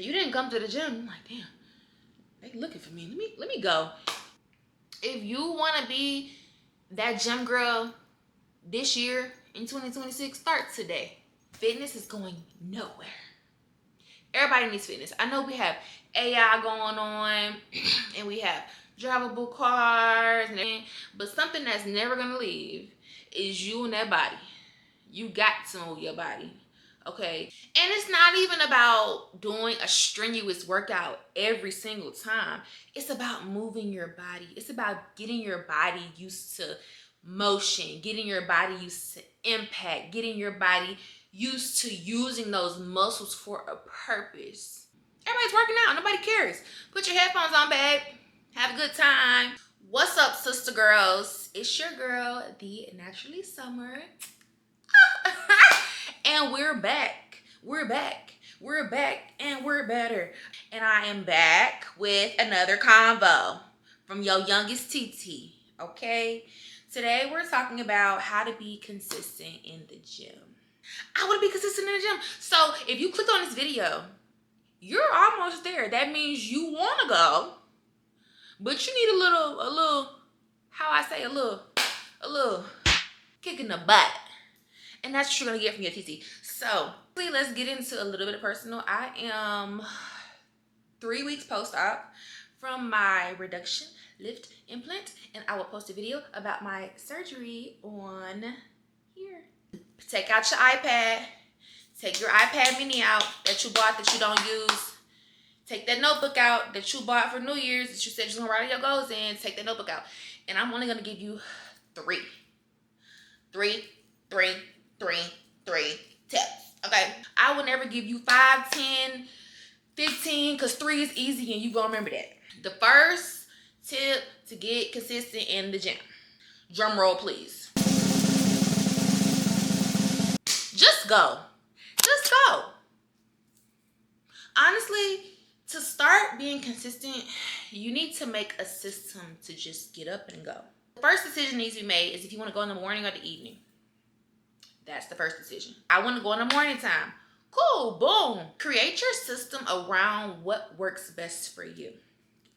You didn't come to the gym. I'm like, damn, they looking for me. Let me go. If you want to be that gym girl this year in 2026, start today. Fitness is going nowhere. Everybody needs fitness. I know we have AI going on and we have drivable cars, but something that's never gonna leave is you and that body. You got to move your body, okay? And it's not even about doing a strenuous workout every single time. It's about moving your body. It's about getting your body used to motion, getting your body used to impact, getting your body used to using those muscles for a purpose. Everybody's working out. Nobody cares. Put your headphones on, babe. Have a good time. What's up, sister girls? It's your girl, the Naturally Summer. And we're back. We're back. We're back and we're better. And I am back with another convo from your youngest TT. Okay? Today we're talking about how to be consistent in the gym. I want to be consistent in the gym. So if you clicked on this video, you're almost there. That means you want to go, but you need a little, how I say, a little kick in the butt. And that's what you're going to get from your TT. So let's get into a little bit of personal. I am 3 weeks post-op from my reduction lift implant, and I will post a video about my surgery on here. Take out your iPad. Take your iPad mini out that you bought that you don't use. Take that notebook out that you bought for New Year's that you said you're going to write your goals in. Take that notebook out. And I'm only going to give you three tips. Okay? I will never give you 5, 10, 15 because 3 is easy and you going to remember that. The first tip to get consistent in the gym. Drum roll, please. Just go. Just go. Honestly, to start being consistent, you need to make a system to just get up and go. The first decision needs to be made is if you want to go in the morning or the evening. That's the first decision. I want to go in the morning time. Cool, boom. Create your system around what works best for you.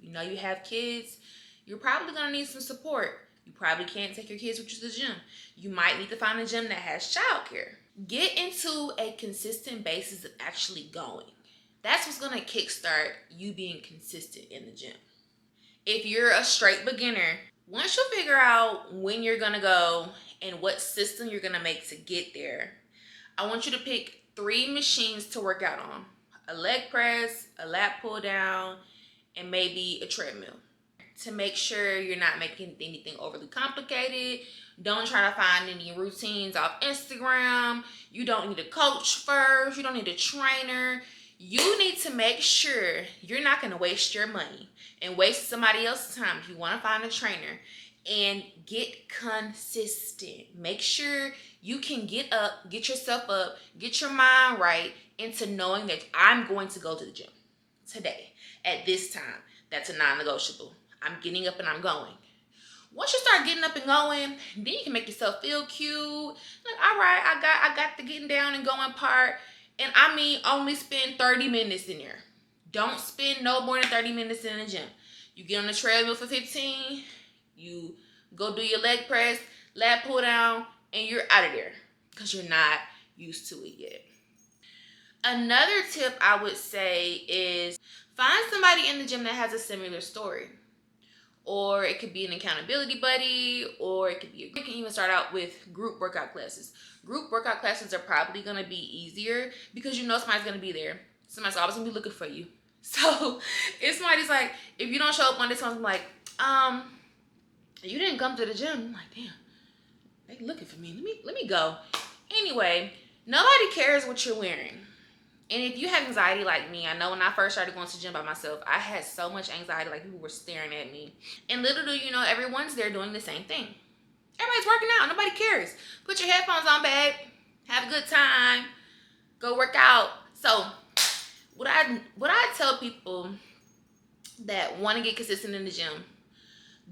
You know you have kids, you're probably going to need some support. You probably can't take your kids with you to the gym. You might need to find a gym that has childcare. Get into a consistent basis of actually going. That's what's going to kickstart you being consistent in the gym. If you're a straight beginner, once you figure out when you're going to go and what system you're going to make to get there, I want you to pick 3 machines to work out on. A leg press, a lat pull down, and maybe a treadmill. To make sure you're not making anything overly complicated. Don't try to find any routines off Instagram. You don't need a coach first. You don't need a trainer. You need to make sure you're not going to waste your money and waste somebody else's time if you want to find a trainer. And get consistent. Make sure you can get up, get yourself up, get your mind right into knowing that I'm going to go to the gym today at this time. That's a non-negotiable. I'm getting up and I'm going. Once you start getting up and going, then you can make yourself feel cute. Like, all right, I got the getting down and going part. And I mean, only spend 30 minutes in there. Don't spend no more than 30 minutes in the gym. You get on the treadmill for 15. You go do your leg press, lat pull down, and you're out of there because you're not used to it yet. Another tip I would say is find somebody in the gym that has a similar story. Or it could be an accountability buddy, or it could be, you can even start out with group workout classes. Group workout classes are probably going to be easier because you know somebody's going to be there. Somebody's always going to be looking for you. So if somebody's like, if you don't show up Monday, someone's like, you didn't come to the gym. I'm like, damn, they looking for me. Let me go. Anyway, nobody cares what you're wearing. And if you have anxiety like me, I know when I first started going to the gym by myself, I had so much anxiety, like people were staring at me. And little do you know, everyone's there doing the same thing. Everybody's working out. Nobody cares. Put your headphones on, babe. Have a good time. Go work out. So what I tell people that want to get consistent in the gym,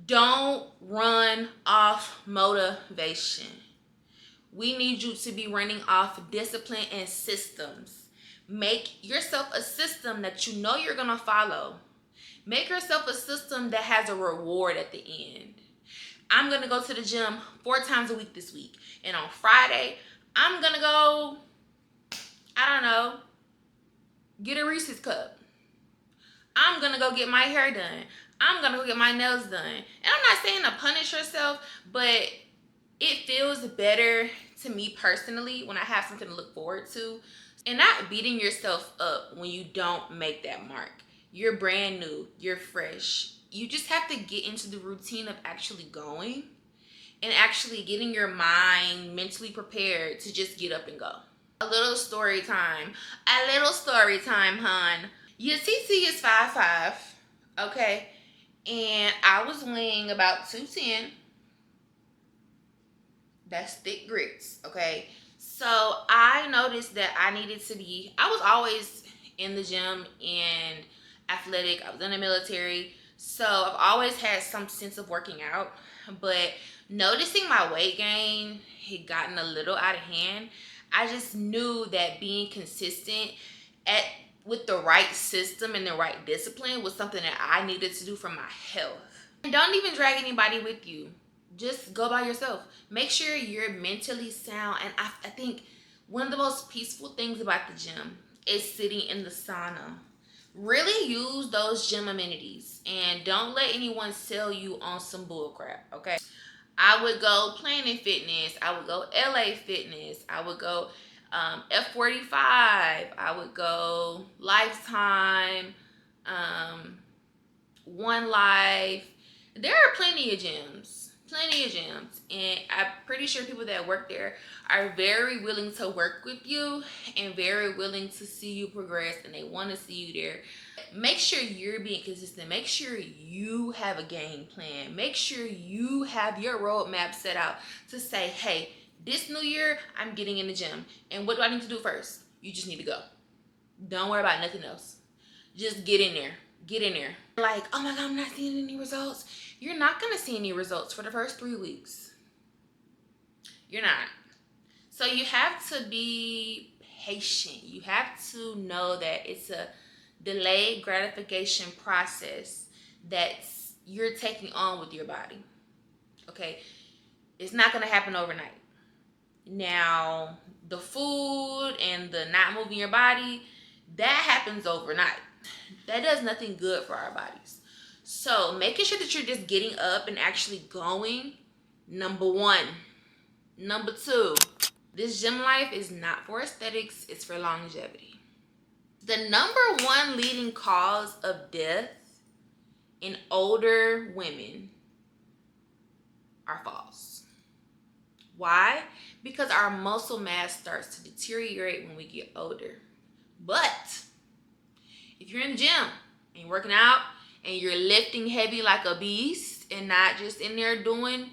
don't run off motivation. We need you to be running off discipline and systems. Make yourself a system that you know you're gonna follow. Make yourself a system that has a reward at the end. I'm gonna go to the gym 4 times a week this week. And on Friday, I'm gonna go, I don't know, get a Reese's cup. I'm gonna go get my hair done. I'm gonna go get my nails done. And I'm not saying to punish yourself, but it feels better to me personally when I have something to look forward to. And not beating yourself up when you don't make that mark. You're brand new, you're fresh. You just have to get into the routine of actually going and actually getting your mind mentally prepared to just get up and go. A little story time. A little story time, hon. Your TT is 5'5", okay? And I was weighing about 210. That's thick grits, okay? So I noticed that I was always in the gym and athletic. I was in the military. So I've always had some sense of working out. But noticing my weight gain had gotten a little out of hand, I just knew that being consistent with the right system and the right discipline was something that I needed to do for my health. And don't even drag anybody with you. Just go by yourself. Make sure you're mentally sound. And I think one of the most peaceful things about the gym is sitting in the sauna. Really use those gym amenities and don't let anyone sell you on some bullcrap, okay? I would go Planet Fitness. I would go LA Fitness. I would go F45. I would go Lifetime, One Life. There are plenty of gyms. And I'm pretty sure people that work there are very willing to work with you and very willing to see you progress, and they want to see you there. Make sure you're being consistent. Make sure you have a game plan. Make sure you have your roadmap set out to say, hey, this new year, I'm getting in the gym. And what do I need to do first? You just need to go. Don't worry about nothing else. Just get in there. Get in there. Like, oh my God, I'm not seeing any results. You're not going to see any results for the first 3 weeks. You're not. So you have to be patient. You have to know that it's a delayed gratification process that you're taking on with your body. Okay? It's not going to happen overnight. Now, the food and the not moving your body, that happens overnight. That does nothing good for our bodies. So making sure that you're just getting up and actually going, number one. Number two, this gym life is not for aesthetics, it's for longevity. The number one leading cause of death in older women are falls. Why? Because our muscle mass starts to deteriorate when we get older. But if you're in the gym and you're working out and you're lifting heavy like a beast and not just in there doing,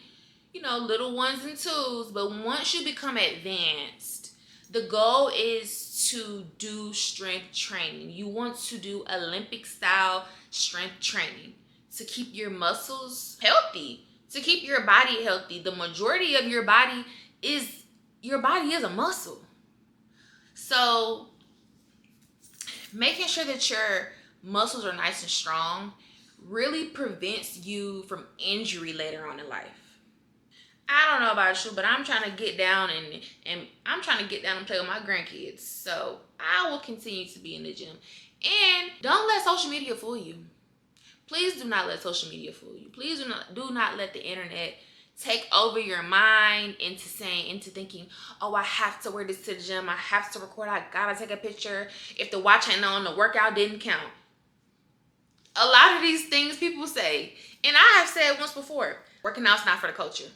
little ones and twos, but once you become advanced, the goal is to do strength training. You want to do Olympic style strength training to keep your muscles healthy, to keep your body healthy. The majority of your body is a muscle. So making sure that your muscles are nice and strong really prevents you from injury later on in life. I don't know about you, but I'm trying to get down and I'm trying to get down and play with my grandkids. So I will continue to be in the gym. And don't let social media fool you. Please do not let social media fool you. Please do not let the internet take over your mind into thinking, oh, I have to wear this to the gym. I have to record. I gotta take a picture. If the watch ain't on, the workout didn't count. A lot of these things people say, and I have said once before, working out's not for the culture.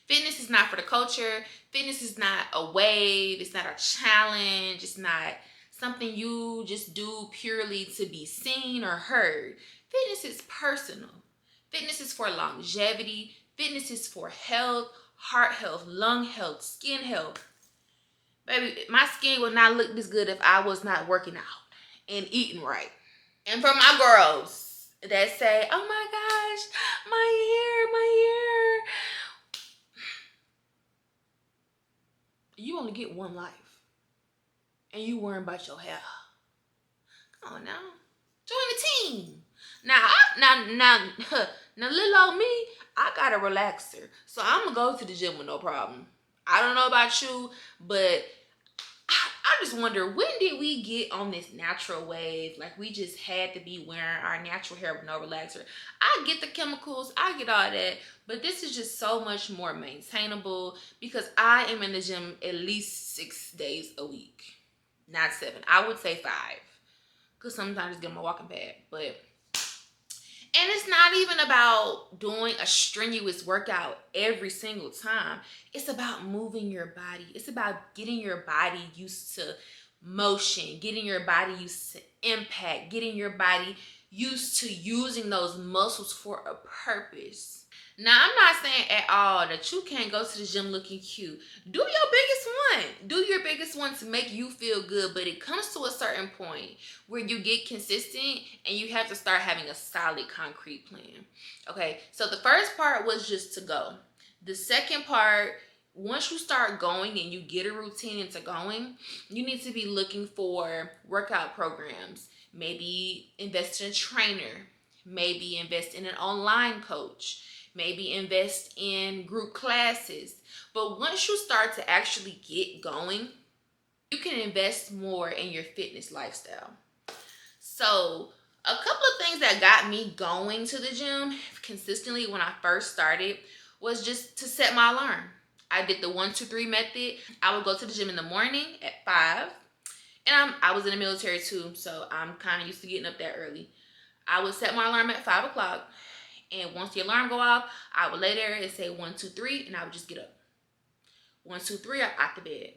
Fitness is not for the culture. Fitness is not a wave. It's not a challenge. It's not something you just do purely to be seen or heard. Fitness is personal. Fitness is for longevity. Fitness is for health, heart health, lung health, skin health. Baby, my skin would not look this good if I was not working out and eating right. And for my girls that say, oh my gosh, my hair. You only get one life. and you worrying about your hair. Come on now. Join the team. Now, little old me, I got a relaxer. So I'm going to go to the gym with no problem. I don't know about you, but I just wonder, when did we get on this natural wave? Like, we just had to be wearing our natural hair with no relaxer. I get the chemicals, I get all that, but this is just so much more maintainable because I am in the gym at least 6 days a week. Not 7. I would say 5. Because sometimes I just get on my walking pad. But, and it's not even about doing a strenuous workout every single time. It's about moving your body. It's about getting your body used to motion, getting your body used to impact, getting your body used to using those muscles for a purpose. Now, I'm not saying at all that you can't go to the gym looking cute. Do your biggest one. Do your biggest one to make you feel good, but it comes to a certain point where you get consistent and you have to start having a solid, concrete plan. Okay, so the first part was just to go. The second part, once you start going and you get a routine into going, you need to be looking for workout programs. Maybe invest in a trainer. Maybe invest in an online coach. Maybe invest in group classes. But once you start to actually get going, you can invest more in your fitness lifestyle. So a couple of things that got me going to the gym consistently when I first started was just to set my alarm. I did the 1, 2, 3 method. I would go to the gym in the morning at 5. And I was in the military too, so I'm kind of used to getting up that early. I would set my alarm at 5 o'clock. And once the alarm go off, I would lay there and say 1, 2, 3, and I would just get up. 1, 2, 3, I'm out the bed.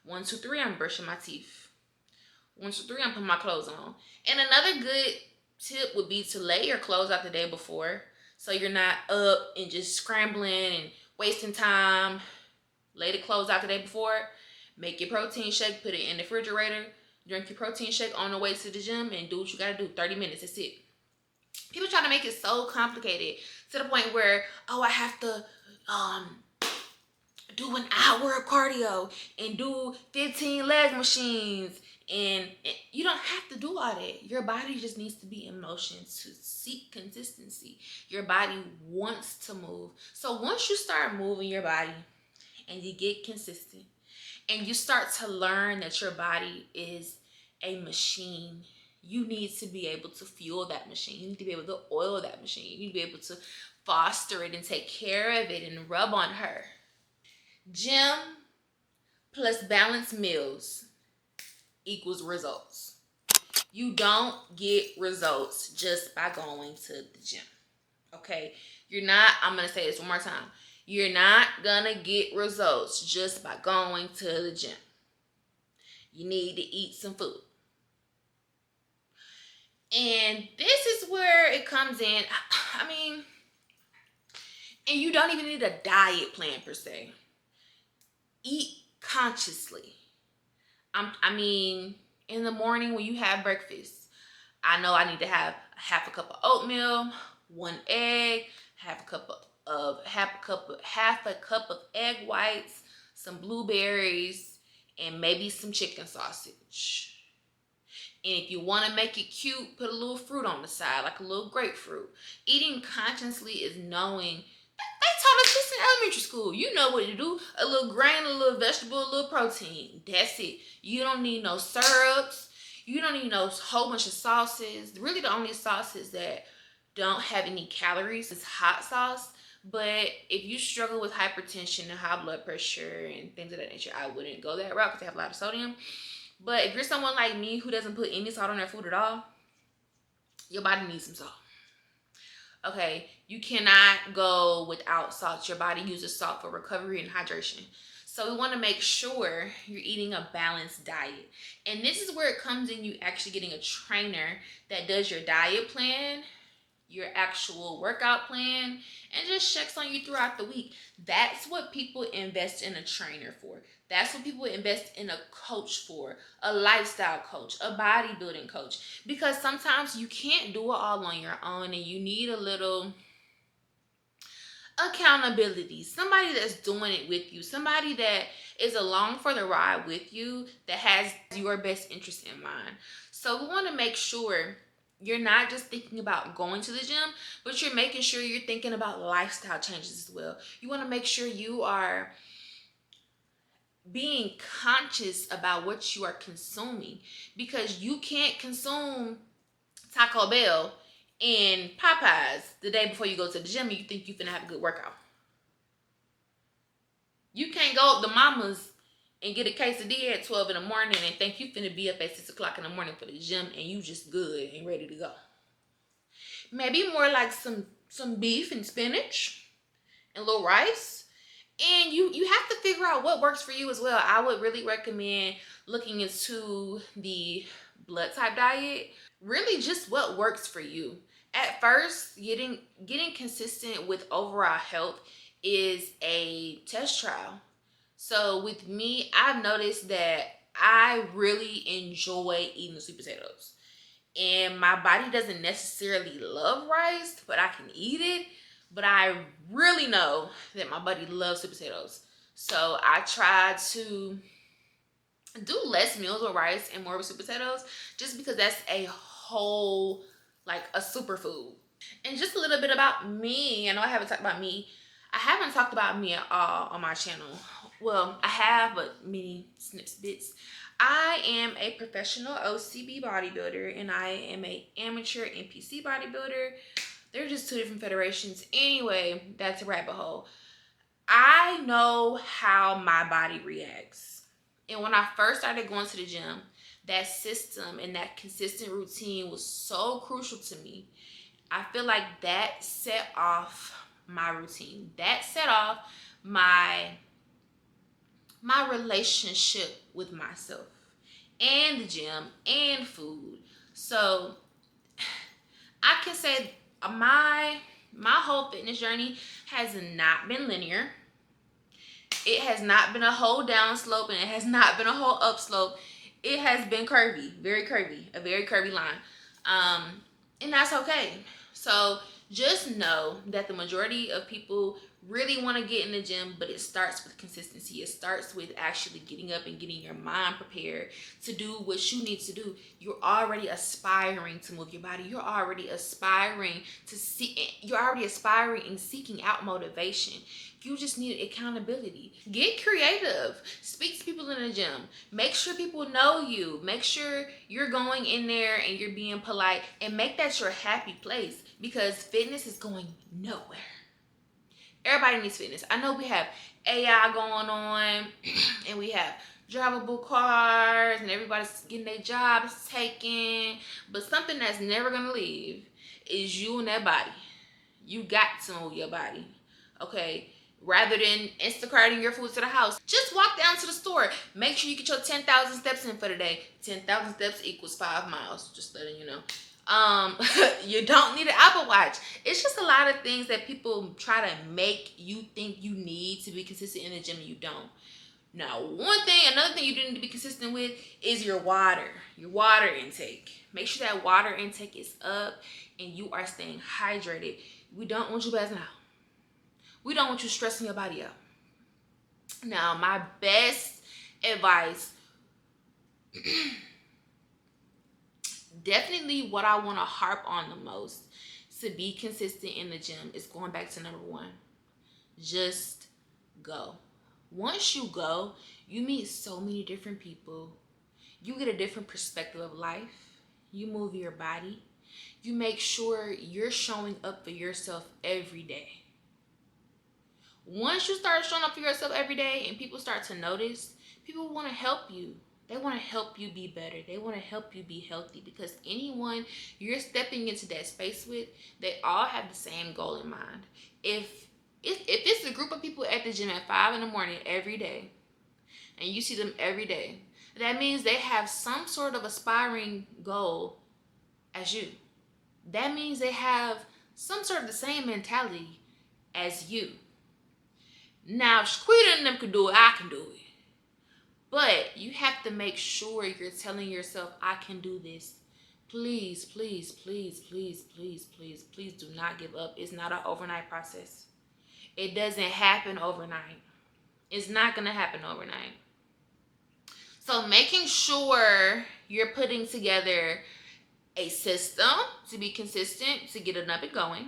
1, 2, 3, I'm brushing my teeth. 1, 2, 3, I'm putting my clothes on. And another good tip would be to lay your clothes out the day before, so you're not up and just scrambling and wasting time. Lay the clothes out the day before. Make your protein shake, put it in the refrigerator. Drink your protein shake on the way to the gym, and do what you gotta do. 30 minutes, that's it. People try to make it so complicated to the point where, oh, I have to do an hour of cardio and do 15 leg machines. And you don't have to do all that. Your body just needs to be in motion to seek consistency. Your body wants to move. So once you start moving your body and you get consistent and you start to learn that your body is a machine, you need to be able to fuel that machine. You need to be able to oil that machine. You need to be able to foster it and take care of it and rub on her. Gym plus balanced meals equals results. You don't get results just by going to the gym. Okay? I'm going to say this one more time. You're not going to get results just by going to the gym. You need to eat some food. And this is where it comes in. I mean, and you don't even need a diet plan per se. Eat consciously. I mean, in the morning when you have breakfast, I know I need to have half a cup of oatmeal, 1 egg, half a cup of egg whites, some blueberries, and maybe some chicken sausage. And if you want to make it cute, put a little fruit on the side, like a little grapefruit. Eating consciously is knowing. They taught us this in elementary school. You know what to do. A little grain, a little vegetable, a little protein. That's it. You don't need no syrups. You don't need no whole bunch of sauces. Really, the only sauces that don't have any calories is hot sauce. But if you struggle with hypertension and high blood pressure and things of that nature, I wouldn't go that route because they have a lot of sodium. But if you're someone like me who doesn't put any salt on their food at all, your body needs some salt. Okay, you cannot go without salt. Your body uses salt for recovery and hydration. So we want to make sure you're eating a balanced diet. And this is where it comes in, you actually getting a trainer that does your diet plan, your actual workout plan, and just checks on you throughout the week. That's what people invest in a trainer for. That's what people invest in a coach for, a lifestyle coach, a bodybuilding coach. Because sometimes you can't do it all on your own and you need a little accountability, somebody that's doing it with you, somebody that is along for the ride with you, that has your best interest in mind. So we want to make sure you're not just thinking about going to the gym, but you're making sure you're thinking about lifestyle changes as well. You want to make sure you are being conscious about what you are consuming, because you can't consume Taco Bell and Popeyes the day before you go to the gym and you think you're gonna have a good workout. You can't go to the Mama's and get a quesadilla at 12 in the morning and think you finna be up at 6 o'clock in the morning for the gym and you just good and ready to go. Maybe more like some beef and spinach and a little rice. And you have to figure out what works for you as well. I would really recommend looking into the blood type diet. Really just what works for you. At first, getting consistent with overall health is a test trial. So with me, I've noticed that I really enjoy eating sweet potatoes. And my body doesn't necessarily love rice, but I can eat it. But I really know that my body loves sweet potatoes. So I try to do less meals with rice and more with sweet potatoes, just because that's a whole, like a superfood. And just a little bit about me. I know I haven't talked about me. I haven't talked about me at all on my channel. Well, I have, but many snippets. I am a professional OCB bodybuilder, and I am an amateur NPC bodybuilder. They're just two different federations. Anyway, that's a rabbit hole. I know how my body reacts. And when I first started going to the gym, that system and that consistent routine was so crucial to me. I feel like that set off my routine. That set off my relationship with myself and the gym and food. So I can say my whole fitness journey has not been linear. It has not been a whole down slope, and it has not been a whole up slope. It has been curvy, very curvy, a very curvy line. And that's okay. So just know that the majority of people really want to get in the gym, but it starts with consistency. It starts with actually getting up and getting your mind prepared to do what you need to do. You're already aspiring to move your body. You're already aspiring to see. You're already aspiring and seeking out motivation. You just need accountability. Get creative. Speak to people in the gym. Make sure people know you. Make sure you're going in there and you're being polite, and make that your happy place, because fitness is going nowhere. Everybody needs fitness. I know we have AI going on and we have drivable cars and everybody's getting their jobs taken, but something that's never gonna leave is you and that body. You got to move your body, okay? Rather than Instacarting your food to the house, just walk down to the store. Make sure you get your 10,000 steps in for the day. 10,000 steps equals 5 miles, just letting you know. You don't need an Apple Watch. It's just a lot of things that people try to make you think you need to be consistent in the gym, and you don't. Now, another thing you do need to be consistent with is your water intake. Make sure that water intake is up and you are staying hydrated. We don't want you passing out. We don't want you stressing your body out. Now, my best advice, definitely what I want to harp on the most to be consistent in the gym, is going back to number one. Just go. Once you go, you meet so many different people. You get a different perspective of life. You move your body. You make sure you're showing up for yourself every day. Once you start showing up for yourself every day and people start to notice, people want to help you. They want to help you be better. They want to help you be healthy, because anyone you're stepping into that space with, they all have the same goal in mind. If it's a group of people at the gym at 5 in the morning every day, and you see them every day, that means they have some sort of aspiring goal as you. That means they have some sort of the same mentality as you. Now, if Shaquita and them can do it, I can do it. But you have to make sure you're telling yourself, I can do this. Please, please, please, please, please, please, please do not give up. It's not an overnight process. It doesn't happen overnight. It's not going to happen overnight. So making sure you're putting together a system to be consistent, to get it up and going.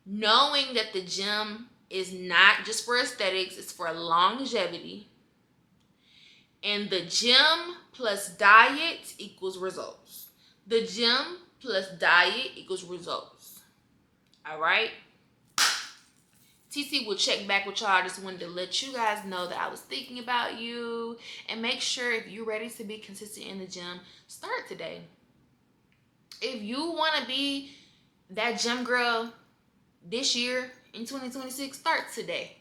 Knowing that the gym is not just for aesthetics, it's for longevity. And the gym plus diet equals results. The gym plus diet equals results. All right? TC will check back with y'all. I just wanted to let you guys know that I was thinking about you. And make sure if you're ready to be consistent in the gym, start today. If you want to be that gym girl this year in 2026, start today.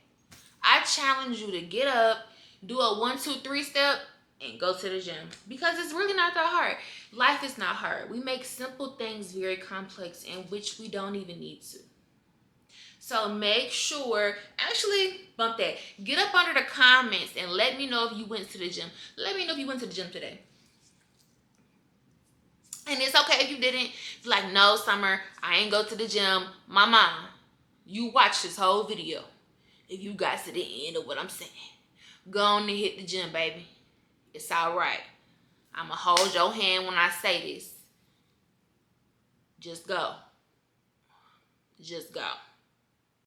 I challenge you to get up, do a 1, 2, 3 step, and go to the gym. Because it's really not that hard. Life is not hard. We make simple things very complex, in which we don't even need to. So make sure, actually, bump that. Get up under the comments and let me know if you went to the gym. Let me know if you went to the gym today. And it's okay if you didn't. It's like, no, Summer, I ain't go to the gym. Mama, you watch this whole video. If you got to the end of what I'm saying, go on and hit the gym, baby. It's all right. I'm going to hold your hand when I say this. Just go. Just go.